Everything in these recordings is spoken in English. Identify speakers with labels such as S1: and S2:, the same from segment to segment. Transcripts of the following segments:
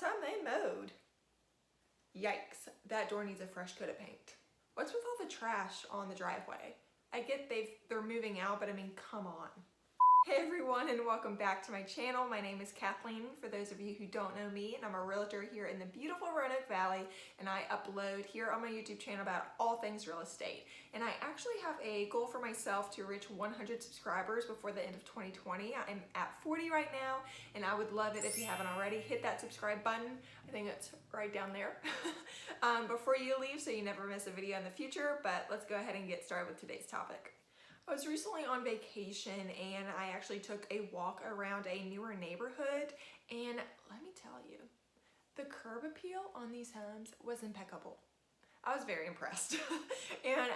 S1: time they mowed. Yikes, that door needs a fresh coat of paint. What's with all the trash on the driveway? I get they're moving out, but I mean, come on. Hey everyone, and welcome back to my channel. My name is Kathleen, for those of you who don't know me, and I'm a realtor here in the beautiful Roanoke Valley, and I upload here on my YouTube channel about all things real estate. And I actually have a goal for myself to reach 100 subscribers before the end of 2020. I'm at 40 right now, and I would love it if you haven't already. Hit that subscribe button. I think it's right down there before you leave, so you never miss a video in the future. But let's go ahead and get started with today's topic. I was recently on vacation and I actually took a walk around a newer neighborhood, and let me tell you, the curb appeal on these homes was impeccable. I was very impressed. And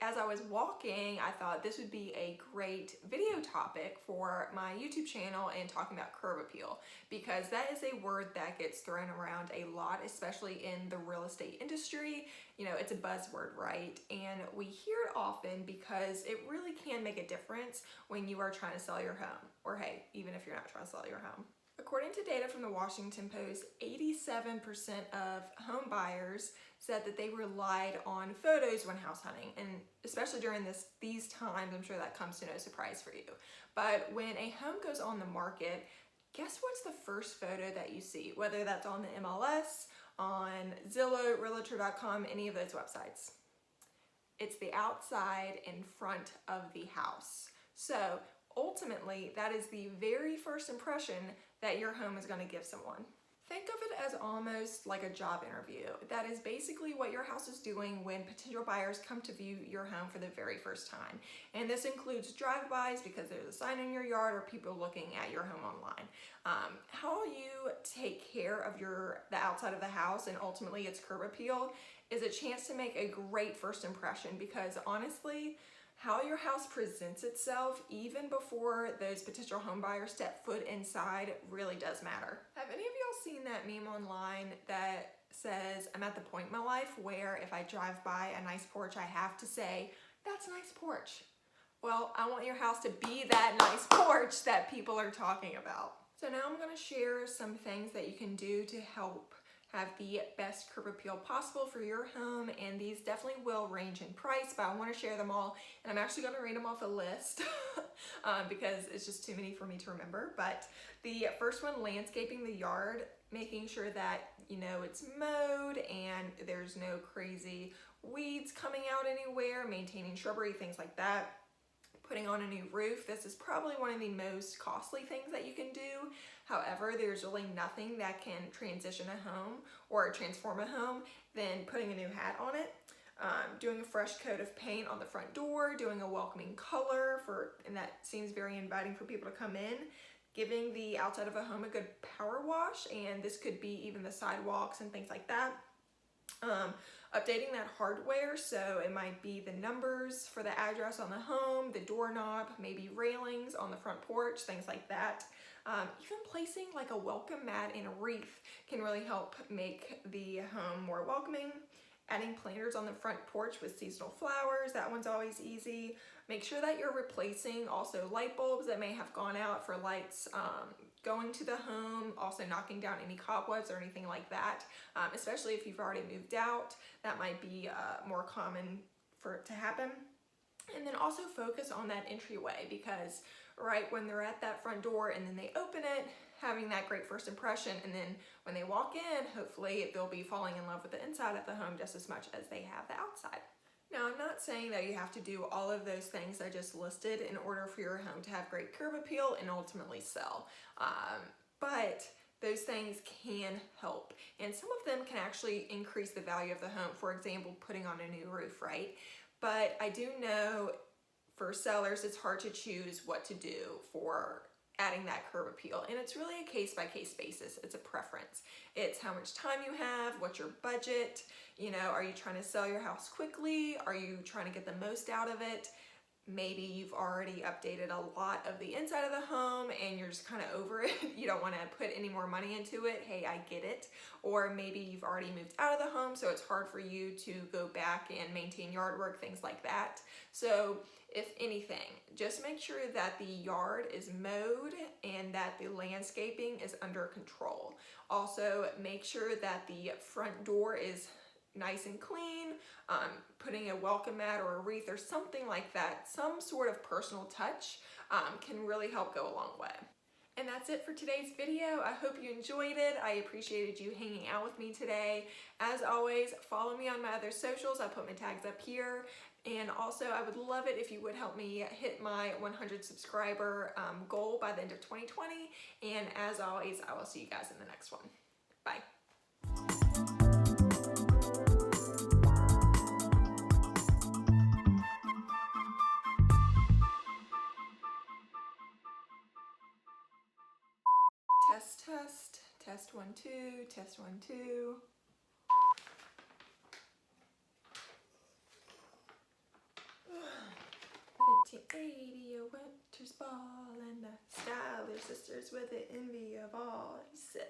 S1: as I was walking, I thought this would be a great video topic for my YouTube channel and talking about curb appeal, because that is a word that gets thrown around a lot, especially in the real estate industry. You know, it's a buzzword, right? And we hear it often because it really can make a difference when you are trying to sell your home, or hey, even if you're not trying to sell your home. According to data from the Washington Post, 87% of home buyers said that they relied on photos when house hunting, and especially during these times, I'm sure that comes to no surprise for you. But when a home goes on the market, guess what's the first photo that you see? Whether that's on the MLS, on Zillow, Realtor.com, any of those websites. It's the outside in front of the house. So ultimately, that is the very first impression that your home is going to give someone. Think of it as almost like a job interview. That is basically what your house is doing when potential buyers come to view your home for the very first time. And this includes drive-bys because there's a sign in your yard or people looking at your home online. How you take care of the outside of the house and ultimately its curb appeal is a chance to make a great first impression, because honestly, how your house presents itself even before those potential home buyers step foot inside really does matter. Have any of y'all seen that meme online that says, I'm at the point in my life where if I drive by a nice porch, I have to say, that's a nice porch. Well, I want your house to be that nice porch that people are talking about. So now I'm gonna share some things that you can do to help have the best curb appeal possible for your home, and these definitely will range in price, but I want to share them all, and I'm actually going to read them off a list because it's just too many for me to remember. But the first one, landscaping the yard, making sure that it's mowed and there's no crazy weeds coming out anywhere, maintaining shrubbery, things like that. Putting on a new roof, this is probably one of the most costly things that you can do. However, there's really nothing that can transition a home or transform a home than putting a new hat on it. Doing a fresh coat of paint on the front door, doing a welcoming color and that seems very inviting for people to come in. Giving the outside of a home a good power wash, and this could be even the sidewalks and things like that. Updating that hardware, so it might be the numbers for the address on the home, the doorknob, maybe railings on the front porch, things like that. Even placing like a welcome mat and a wreath can really help make the home more welcoming. Adding planters on the front porch with seasonal flowers, that one's always easy. Make sure that you're replacing also light bulbs that may have gone out for lights going to the home, also knocking down any cobwebs or anything like that, especially if you've already moved out. That might be more common for it to happen. And then also focus on that entryway, because right when they're at that front door and then they open it, having that great first impression, and then when they walk in, hopefully they'll be falling in love with the inside of the home just as much as they have the outside. Now, I'm not saying that you have to do all of those things I just listed in order for your home to have great curb appeal and ultimately sell, but those things can help, and some of them can actually increase the value of the home. For example, putting on a new roof, right? But I do know for sellers, it's hard to choose what to do for adding that curb appeal, and it's really a case-by-case basis. It's a preference. It's how much time you have, what's your budget, are you trying to sell your house quickly, are you trying to get the most out of it? maybe you've already updated a lot of the inside of the home and you're just kind of over it. You don't want to put any more money into it. Hey, I get it. Or maybe you've already moved out of the home, so it's hard for you to go back and maintain yard work, things like that. So if anything, just make sure that the yard is mowed and that the landscaping is under control. Also, make sure that the front door is nice and clean, putting a welcome mat or a wreath or something like that, some sort of personal touch can really help go a long way. And that's it for today's video. I hope you enjoyed it. I appreciated you hanging out with me today. As always, follow me on my other socials. I put my tags up here. And also, I would love it if you would help me hit my 100 subscriber goal by the end of 2020. And as always, I will see you guys in the next one. Bye. Test 1 2, test 1 2. 1980, a winter's ball, and the stylish sisters with the envy of all. He said.